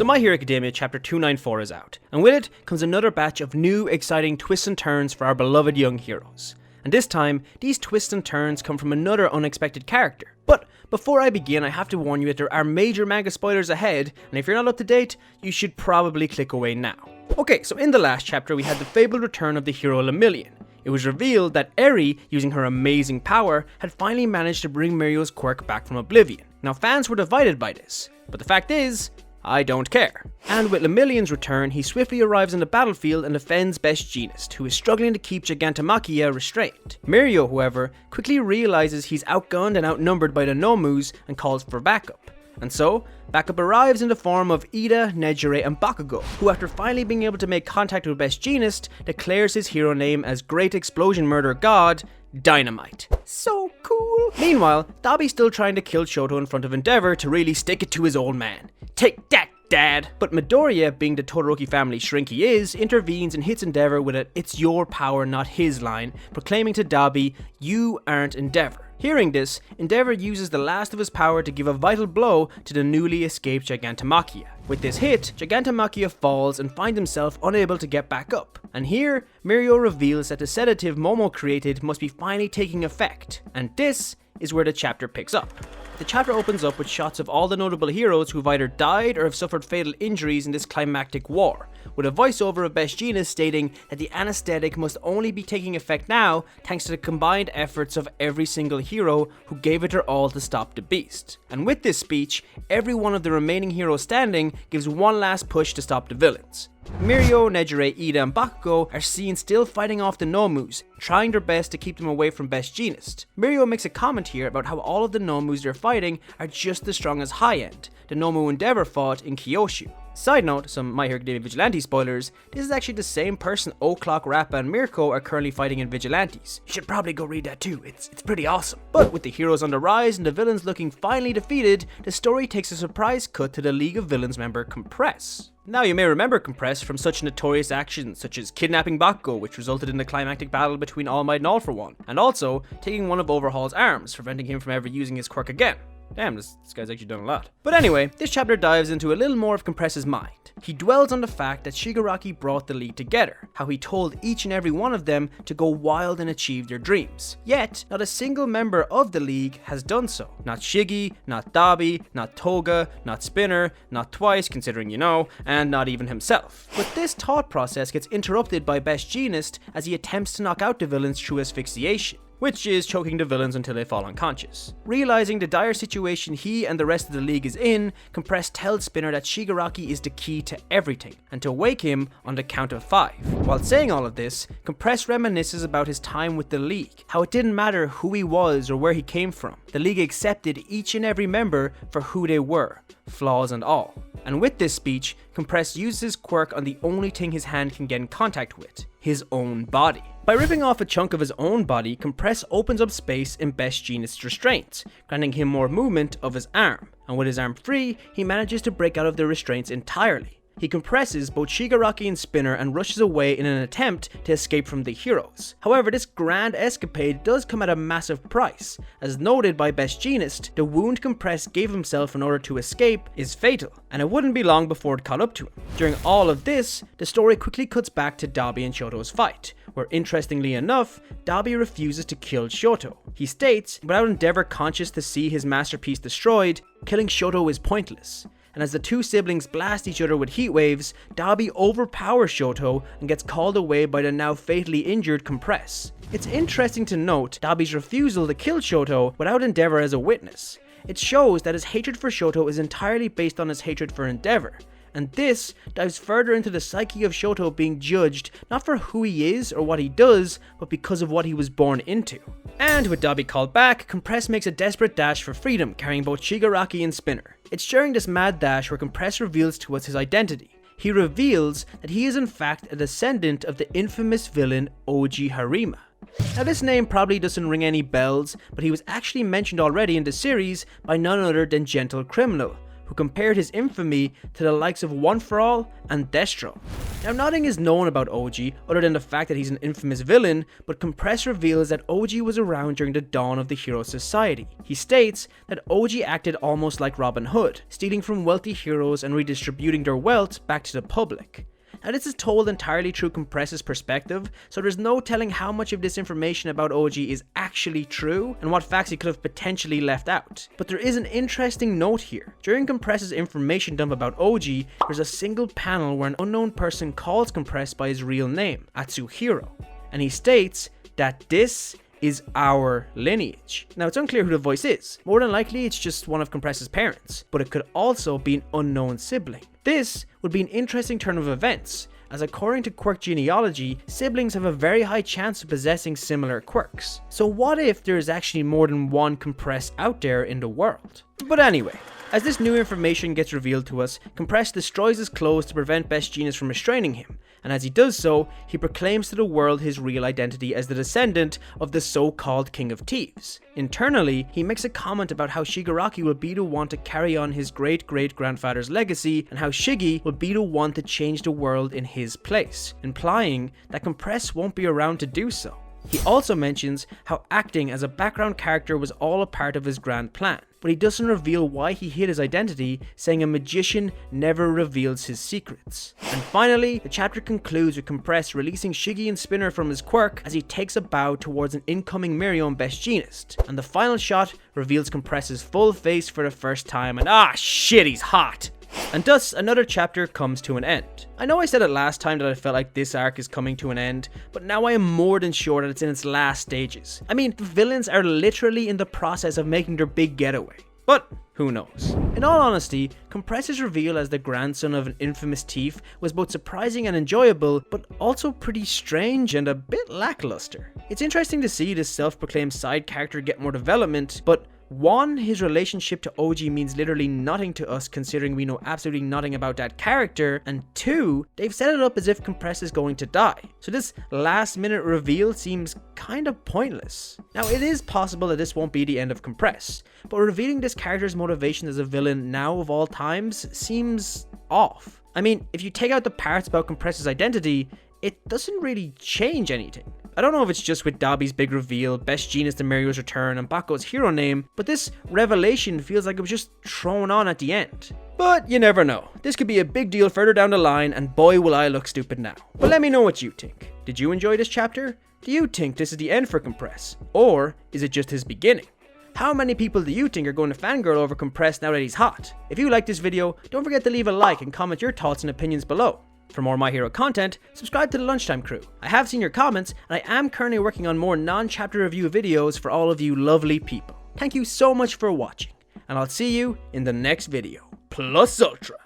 So My Hero Academia chapter 294 is out, and with it comes another batch of new exciting twists and turns for our beloved young heroes. And this time, these twists and turns come from another unexpected character. But before I begin, I have to warn you that there are major manga spoilers ahead, and if you're not up to date, you should probably click away now. Okay, so in the last chapter we had the fabled return of the hero Lemillion. It was revealed that Eri, using her amazing power, had finally managed to bring Mirio's quirk back from oblivion. Now fans were divided by this, but the fact is, I don't care. And with Lemillion's return, he swiftly arrives on the battlefield and defends Best Jeanist, who is struggling to keep Gigantomachia restrained. Mirio, however, quickly realizes he's outgunned and outnumbered by the Nomus and calls for backup. And so, backup arrives in the form of Ida, Nejire, and Bakugo, who after finally being able to make contact with Best Jeanist, declares his hero name as Great Explosion Murder God, Dynamite. So cool! Meanwhile, Dobby's still trying to kill Shoto in front of Endeavor to really stick it to his old man. Take that, Dad! But Midoriya, being the Todoroki family shrink he is, intervenes and hits Endeavor with a "it's your power, not his" line, proclaiming to Dobby, "You aren't Endeavor." Hearing this, Endeavor uses the last of his power to give a vital blow to the newly escaped Gigantomachia. With this hit, Gigantomachia falls and finds himself unable to get back up. And here, Mirio reveals that the sedative Momo created must be finally taking effect. And this is where the chapter picks up. The chapter opens up with shots of all the notable heroes who've either died or have suffered fatal injuries in this climactic war, with a voiceover of Best Jeanist stating that the anesthetic must only be taking effect now thanks to the combined efforts of every single hero who gave it their all to stop the beast. And with this speech, every one of the remaining heroes standing gives one last push to stop the villains. Mirio, Nejire, Ida, and Bakugo are seen still fighting off the Nomus, trying their best to keep them away from Best Jeanist. Mirio makes a comment here about how all of the Nomus they're fighting are just as strong as High End, the Nomu Endeavor fought in Kyoshu. Side note, some My Hero Academia Vigilante spoilers, this is actually the same person O'Clock, Rappa, and Mirko are currently fighting in Vigilantes. You should probably go read that too, it's pretty awesome. But with the heroes on the rise and the villains looking finally defeated, the story takes a surprise cut to the League of Villains member Compress. Now you may remember Compress from such notorious actions such as kidnapping Bakugo, which resulted in the climactic battle between All Might and All for One, and also taking one of Overhaul's arms, preventing him from ever using his quirk again. Damn, this guy's actually done a lot. But anyway, this chapter dives into a little more of Compress's mind. He dwells on the fact that Shigaraki brought the League together, how he told each and every one of them to go wild and achieve their dreams. Yet, not a single member of the League has done so. Not Shiggy, not Dobby, not Toga, not Spinner, not Twice, considering you know, and not even himself. But this thought process gets interrupted by Best Jeanist as he attempts to knock out the villains through asphyxiation, which is choking the villains until they fall unconscious. Realizing the dire situation he and the rest of the League is in, Compress tells Spinner that Shigaraki is the key to everything, and to wake him on the count of 5. While saying all of this, Compress reminisces about his time with the League, how it didn't matter who he was or where he came from. The League accepted each and every member for who they were, flaws and all. And with this speech, Compress uses his quirk on the only thing his hand can get in contact with, his own body. By ripping off a chunk of his own body, Compress opens up space in Best Jeanist's restraints, granting him more movement of his arm, and with his arm free, he manages to break out of the restraints entirely. He compresses both Shigaraki and Spinner and rushes away in an attempt to escape from the heroes. However, this grand escapade does come at a massive price. As noted by Best Jeanist, the wound Compress gave himself in order to escape is fatal, and it wouldn't be long before it caught up to him. During all of this, the story quickly cuts back to Dobby and Shoto's fight, where interestingly enough, Dobby refuses to kill Shoto. He states, without Endeavor conscious to see his masterpiece destroyed, killing Shoto is pointless. And as the two siblings blast each other with heat waves, Dobby overpowers Shoto and gets called away by the now fatally injured Compress. It's interesting to note Dobby's refusal to kill Shoto without Endeavor as a witness. It shows that his hatred for Shoto is entirely based on his hatred for Endeavor. And this dives further into the psyche of Shoto being judged not for who he is or what he does, but because of what he was born into. And with Dobby called back, Compress makes a desperate dash for freedom, carrying both Shigaraki and Spinner. It's during this mad dash where Compress reveals to us his identity. He reveals that he is in fact a descendant of the infamous villain Oji Harima. Now this name probably doesn't ring any bells, but he was actually mentioned already in the series by none other than Gentle Criminal, who compared his infamy to the likes of One For All and Destro. Now, nothing is known about OG other than the fact that he's an infamous villain, but Compress reveals that OG was around during the dawn of the Hero Society. He states that OG acted almost like Robin Hood, stealing from wealthy heroes and redistributing their wealth back to the public. Now, this is told entirely through Compress's perspective, so there's no telling how much of this information about OG is actually true and what facts he could have potentially left out. But there is an interesting note here. During Compress's information dump about OG, there's a single panel where an unknown person calls Compress by his real name, Atsuhiro, and he states that this is our lineage. Now, it's unclear who the voice is. More than likely, it's just one of Compress's parents, but it could also be an unknown sibling. This would be an interesting turn of events, as according to quirk genealogy, siblings have a very high chance of possessing similar quirks. So what if there is actually more than one Compress out there in the world? But anyway, as this new information gets revealed to us, Compress destroys his clothes to prevent Best Jeanist from restraining him, and as he does so, he proclaims to the world his real identity as the descendant of the so-called King of Thieves. Internally, he makes a comment about how Shigaraki will be the one to carry on his great-great-grandfather's legacy, and how Shiggy will be the one to change the world in his place, implying that Compress won't be around to do so. He also mentions how acting as a background character was all a part of his grand plan, but he doesn't reveal why he hid his identity, saying a magician never reveals his secrets. And finally, the chapter concludes with Compress releasing Shiggy and Spinner from his quirk as he takes a bow towards an incoming Miriam Best Jeanist, and the final shot reveals Compress's full face for the first time, and ah shit, he's hot! And thus, another chapter comes to an end. I know I said it last time that I felt like this arc is coming to an end, but now I am more than sure that it's in its last stages. I mean, the villains are literally in the process of making their big getaway. But who knows? In all honesty, Compress's reveal as the grandson of an infamous thief was both surprising and enjoyable, but also pretty strange and a bit lackluster. It's interesting to see this self-proclaimed side character get more development, but one, his relationship to OG means literally nothing to us considering we know absolutely nothing about that character, and two, they've set it up as if Compress is going to die, so this last minute reveal seems kind of pointless. Now, it is possible that this won't be the end of Compress, but revealing this character's motivation as a villain now of all times seems off. I mean, if you take out the parts about Compress's identity, it doesn't really change anything. I don't know if it's just with Dobby's big reveal, Best Jeanist and Mario's return, and Baku's hero name, but this revelation feels like it was just thrown on at the end. But you never know. This could be a big deal further down the line, and boy will I look stupid now. But let me know what you think. Did you enjoy this chapter? Do you think this is the end for Compress? Or is it just his beginning? How many people do you think are going to fangirl over Compress now that he's hot? If you like this video, don't forget to leave a like and comment your thoughts and opinions below. For more My Hero content, subscribe to the Lunchtime crew. I have seen your comments, and I am currently working on more non-chapter review videos for all of you lovely people. Thank you so much for watching, and I'll see you in the next video. Plus Ultra!